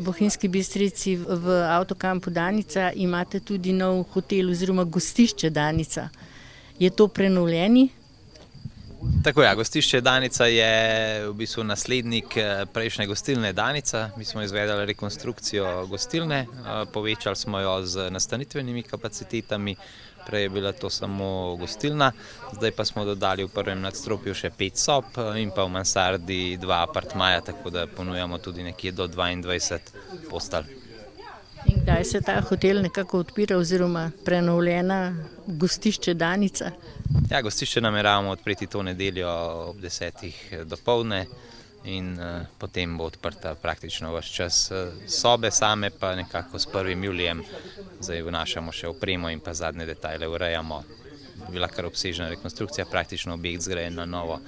Bohinjski Bistrici v avtokampu Danica imate tudi nov hotel oziroma gostišče Danica. Je to prenovljeni? Tako ja, gostišče Danica je v bistvu naslednik prejšnje gostilne Danica. Mi smo izvedli rekonstrukcijo gostilne, povečali smo jo z nastanitvenimi kapacitetami, prej je bila to samo gostilna, zdaj pa smo dodali v prvem nadstropju še 5 sob in pa v mansardi 2 apartmaja, tako da ponujamo tudi nekje do 22 postelj. In kdaj se ta hotel nekako odpira oziroma prenovljena gostišče Danica? Ja, gostišče nameravamo odpreti to nedeljo ob 10. dopoldne in potem bo odprta praktično ves čas. Sobe same pa nekako s 1. julijem zdaj vnašamo še opremo in pa zadnje detajle urejamo. Bila kar obsežna rekonstrukcija, praktično objekt zgrajen na novo,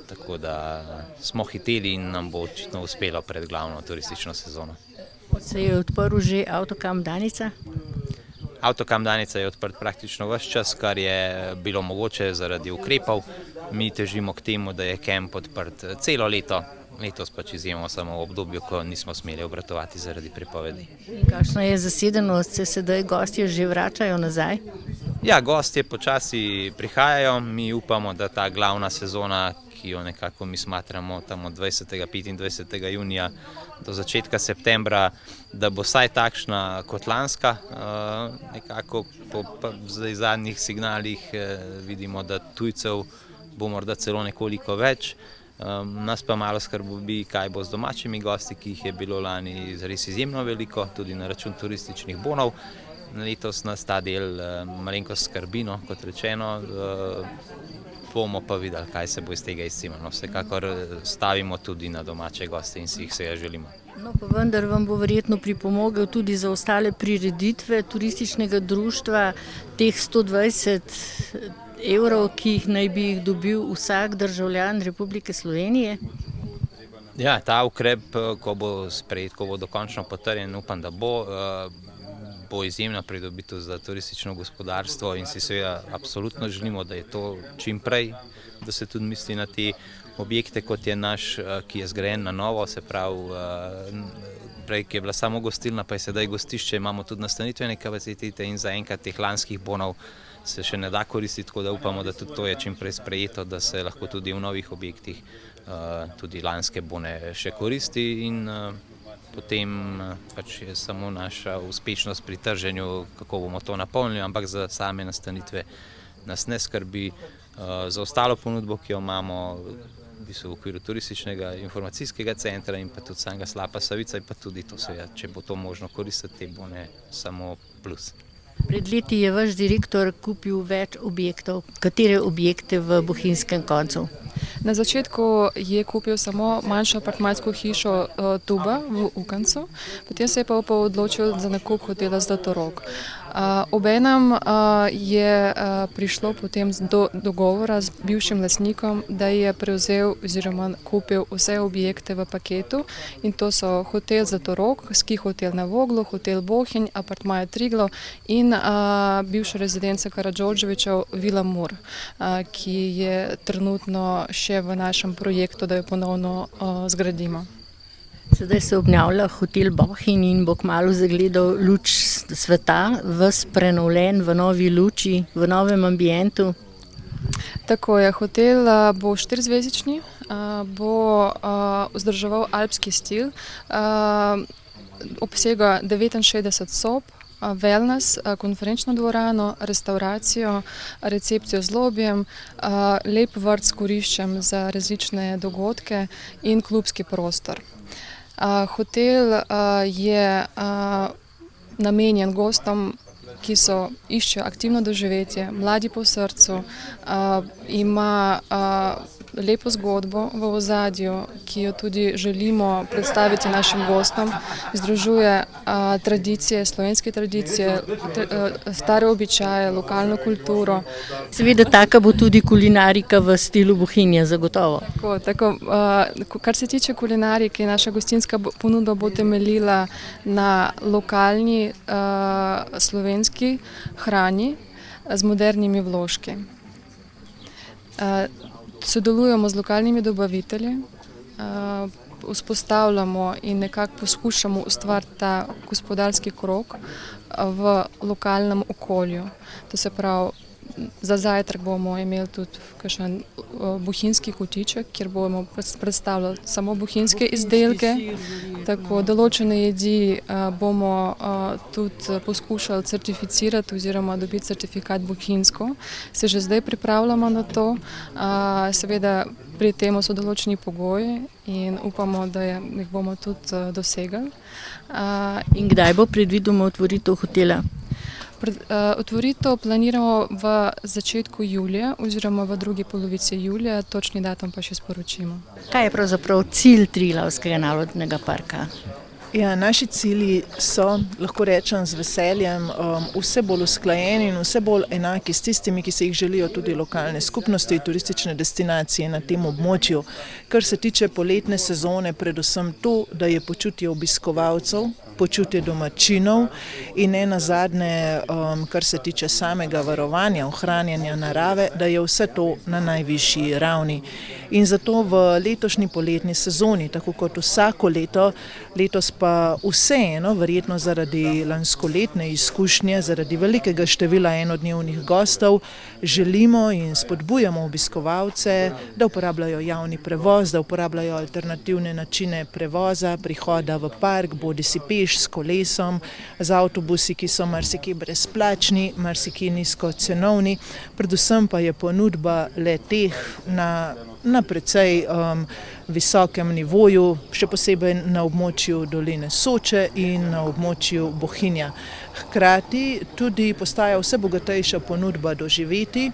tako da smo hiteli in nam bo očitno uspelo pred glavno turistično sezono. Se je odprl že avtokamp Danica? Avtokamp Danica je odprt praktično ves čas, kar je bilo mogoče zaradi ukrepov. Mi težimo k temu, da je kamp odprt celo leto, letos pač izjemno samo v obdobju, ko nismo smeli obratovati zaradi prepovedi. In kakšna je zasedenost, se sedaj gostje že vračajo nazaj? Ja, gostje počasi prihajajo, mi upamo, da ta glavna sezona, ki jo nekako mi smatramo tam od 20. 25. junija do začetka septembra, da bo vsaj takšna kot lanska. Nekako po zadnjih signalih vidimo, da tujcev bo morda celo nekoliko več. Nas pa malo skrbi, kaj bo z domačimi gosti, ki jih je bilo lani res izjemno veliko, tudi na račun turističnih bonov. Letos nas ta del malenkost skrbi, no, kot rečeno, bomo pa videli, kaj se bo iz tega izcimalo. Vsekakor stavimo tudi na domače goste in si jih seveda želimo. No, pa vendar vam bo verjetno pripomogel tudi za ostale prireditve turističnega društva, teh 120 evrov, ki jih naj bi jih dobil vsak državljan Republike Slovenije. Ja, ta ukrep, ko bo sprejet, ko bo dokončno potrjen, upam, da bo izjemna pridobitev za turistično gospodarstvo in si seveda absolutno želimo, da je to čim prej, da se tudi misli na te objekte, kot je naš, ki je zgrajen na novo, se pravi, prej, ki je bila samo gostilna, pa je sedaj gostišče, imamo tudi nastanitvene kapacitete in zaenkrat teh lanskih bonov se še ne da koristiti, tako da upamo, da tudi to je čim prej sprejeto, da se lahko tudi v novih objektih tudi lanske bone še koristi in potem pač je samo naša uspešnost pri trženju, kako bomo to napolnili, ampak za same nastanitve nas ne skrbi. Za ostalo ponudbo, ki jo imamo v okviru turističnega informacijskega centra in pa tudi samega Slapa Savica, in pa tudi to seveda, če bo to možno koristiti, te bone samo plus. Pred leti je vaš direktor kupil več objektov. Katere objekte v Bohinjskem koncu? Na začetku je kupil samo manjšo apartmajsko hišo Tuba v Ukancu, potem se je pa odločil za nakup hotela Zlatorog. Obenem je prišlo potem do dogovora z bivšim lastnikom, da je prevzel oziroma kupil vse objekte v paketu in to so hotel Zlatorog, ski hotel na Voglu, hotel Bohinj, apartmaja Triglav in bivša rezidenca Karadžordževićev Vila Mur, ki je trenutno še v našem projektu, da jo ponovno zgradimo. Sedaj se obnavlja hotel Bohinj in bo kmalu zagledal luč sveta, ves prenovljen v novi luči, v novem ambientu. Tako je, hotel bo 4-zvezdični, bo vzdrževal alpski stil, obsega 69 sob, wellness, konferenčno dvorano, restauracijo, recepcijo z lobjem, lep vrt s kuriščem za različne dogodke in klubski prostor. Hotel je namenjen gostom, ki iščejo aktivno doživetje, mladi po srcu, ima lepo zgodbo v ozadju, ki jo tudi želimo predstaviti našim gostom. Združuje tradicije, slovenske tradicije, stare običaje, lokalno kulturo. Seveda taka bo tudi kulinarika v stilu Bohinja, zagotovo. Tako, kar se tiče kulinarike, naša gostinska ponudba bo temeljila na lokalni slovenski hrani z modernimi vložki. Sodelujemo z lokalnimi dobavitelji, vzpostavljamo in nekako poskušamo ustvariti ta gospodarski krog v lokalnem okolju. To se pravi, za zajtrk bomo imeli tudi kakšen bohinjski kotiček, kjer bomo predstavljali samo bohinjske izdelke. Tako določene jedi bomo tudi poskušali certificirati oziroma dobiti certifikat bohinjsko. Se že zdaj pripravljamo na to. Seveda pri tem so določeni pogoji in upamo, da jih bomo tudi dosegli. In kdaj bo predvidoma otvoritev hotela? Otvoritev planiramo v začetku julija oziroma v drugi polovici julija, točni datum pa še sporočimo. Kaj je pravzaprav cilj Triglavskega narodnega parka? Ja, naši cilji so, lahko rečem z veseljem, vse bolj usklajeni in vse bolj enaki s tistimi, ki se jih želijo tudi lokalne skupnosti, turistične destinacije na tem območju. Kar se tiče poletne sezone, predvsem to, da je počutje obiskovalcev, počutje domačinov in ne nazadnje, kar se tiče samega varovanja, ohranjanja narave, da je vse to na najvišji ravni. In zato v letošnji poletni sezoni, tako kot vsako leto, letos pa vseeno, verjetno zaradi lanskoletne izkušnje, zaradi velikega števila enodnevnih gostov, želimo in spodbujamo obiskovalce, da uporabljajo javni prevoz, da uporabljajo alternativne načine prevoza, prihoda v park, bodisi peš, s kolesom, z avtobusi, ki so marsikje brezplačni, marsikje nizkocenovni, predvsem pa je ponudba le-teh na precej visokem nivoju, še posebej na območju doline Soče in na območju Bohinja. Hkrati tudi postaja vse bogatejša ponudba doživetij,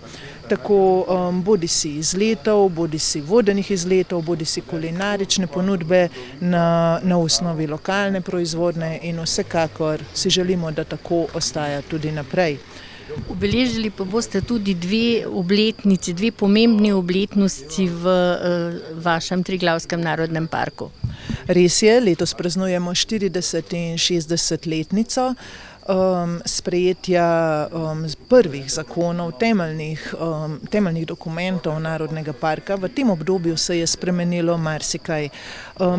tako bodisi izletov, bodisi vodenih izletov, bodisi kulinarične ponudbe na osnovi lokalne proizvodnje in vsekakor si želimo, da tako ostaja tudi naprej. Obeležili pa boste tudi dve obletnici, dve pomembni obletnosti v vašem Triglavskem narodnem parku. Res je, letos praznujemo 40 in 60-letnico sprejetja prvih zakonov, temeljnih dokumentov Narodnega parka. V tem obdobju se je spremenilo marsikaj,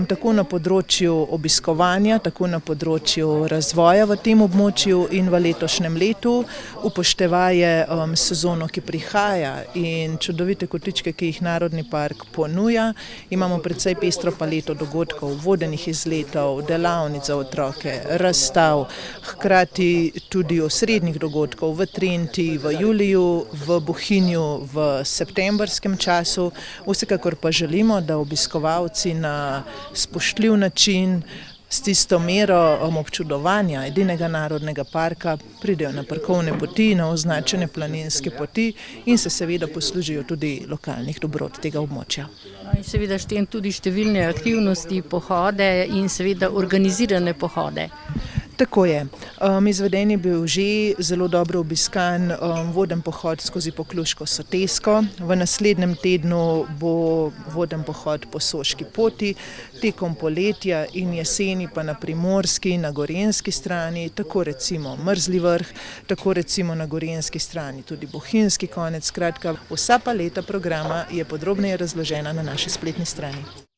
tako na področju obiskovanja, tako na področju razvoja v tem območju in v letošnjem letu, upoštevaje sezono, ki prihaja in čudovite kotičke, ki jih Narodni park ponuja. Imamo precej pestro paleto dogodkov, vodenih izletov, delavnic za otroke, razstav, hkrati tudi osrednjih dogodkov v Trenti, v juliju, v Bohinju, v septembrskem času. Vsekakor pa želimo, da obiskovalci na spoštljiv način s tisto mero občudovanja edinega narodnega parka pridejo na parkovne poti, na označene planinske poti in se seveda poslužijo tudi lokalnih dobrot tega območja. In seveda štejem tudi številne aktivnosti, pohode in seveda organizirane pohode. Tako je. Izveden je bil že zelo dobro obiskan voden pohod skozi Pokluško sotesko. V naslednjem tednu bo voden pohod po Soški poti, tekom poletja in jeseni pa na primorski, na gorenjski strani, tako recimo Mrzli vrh, tako recimo na gorenjski strani tudi Bohinjski konec. Skratka, vsa paleta programa je podrobneje razložena na naši spletni strani.